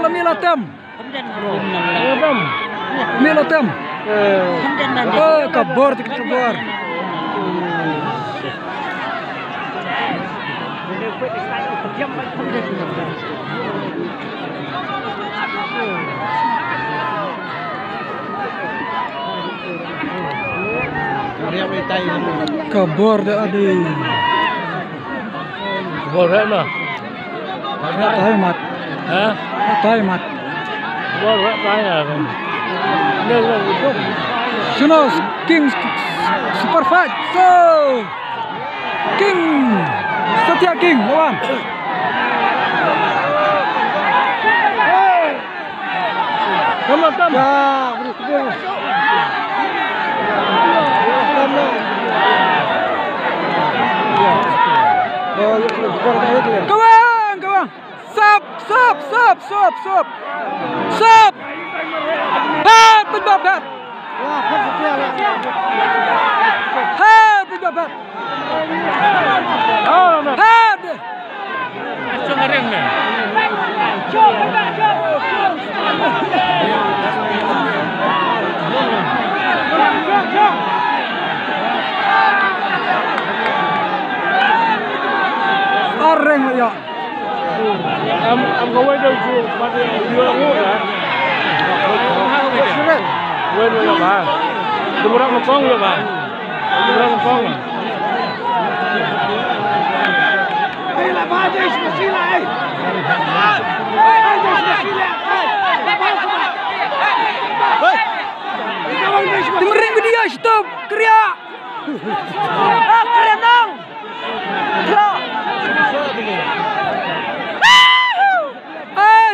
là Milatem. Milatem. Kabur tik kabur. Kabur dah ada. Kabur mana? Tahu mat. Hah? Tahu mat. Kabur mana? Suno King super fight. So King Satya King lawan. Come on. Ya, beri. Kawan. Sap. Hat pendapat. Hat pendapat. Hat. Cuma ring ni. Areng ya. Em có quay đâu chưa? Bạn vừa ngủ hả? Quên rồi bà. Đừng có một con rồi bà. Đừng có một con. Đây là ba dây xí lại. Dengerin dia stop kriya. Kriya nang.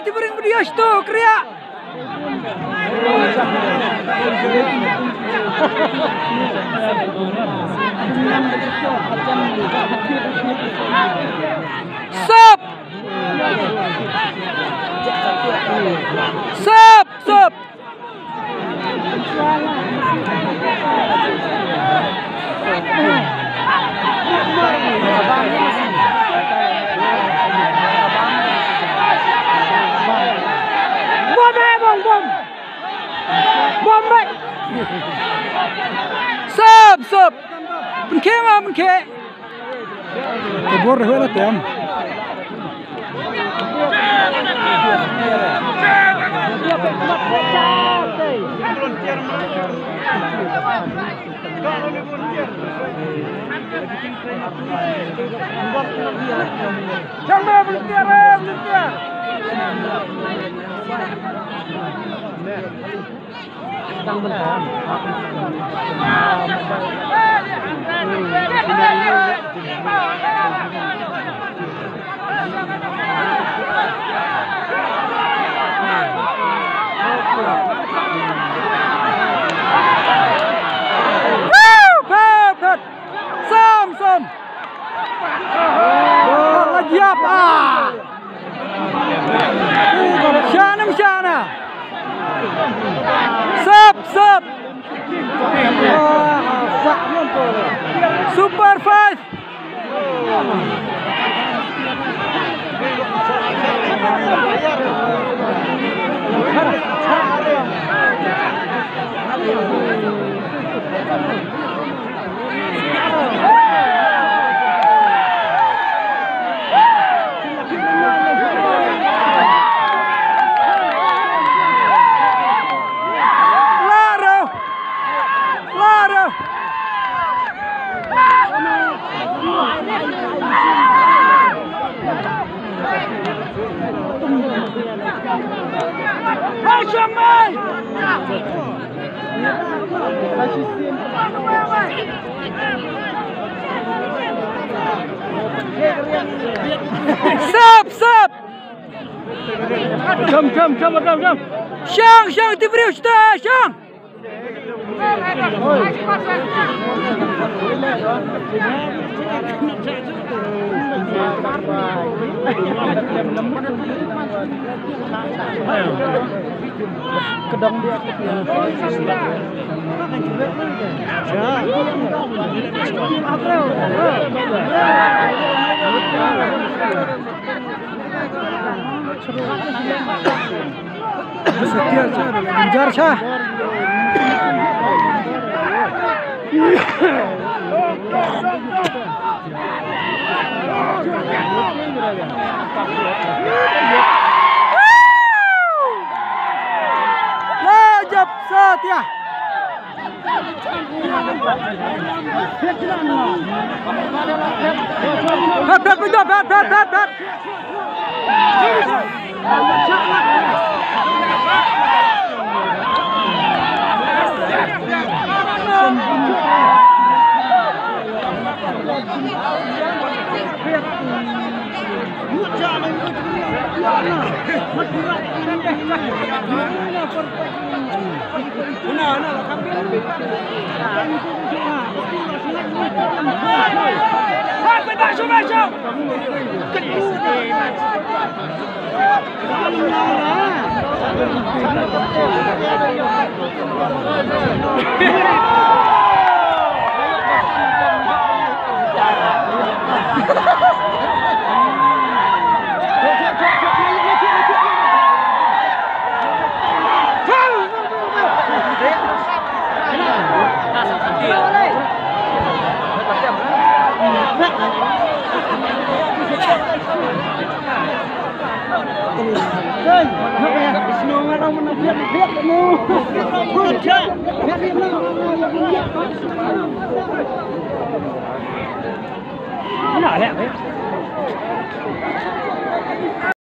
Dengerin dia stop kriya. Stop. Bom vậy. Sập. Mình khé. Cái bor rồi là tem. Jangan volunteer. Đang bentar. Sam. Lagi apa? Shana. Sap. Super 5. Stop. Come. Shang, ты врешь, да, Shang. Kedong dia Setia Jar Shah. Rajab Setia. Bet.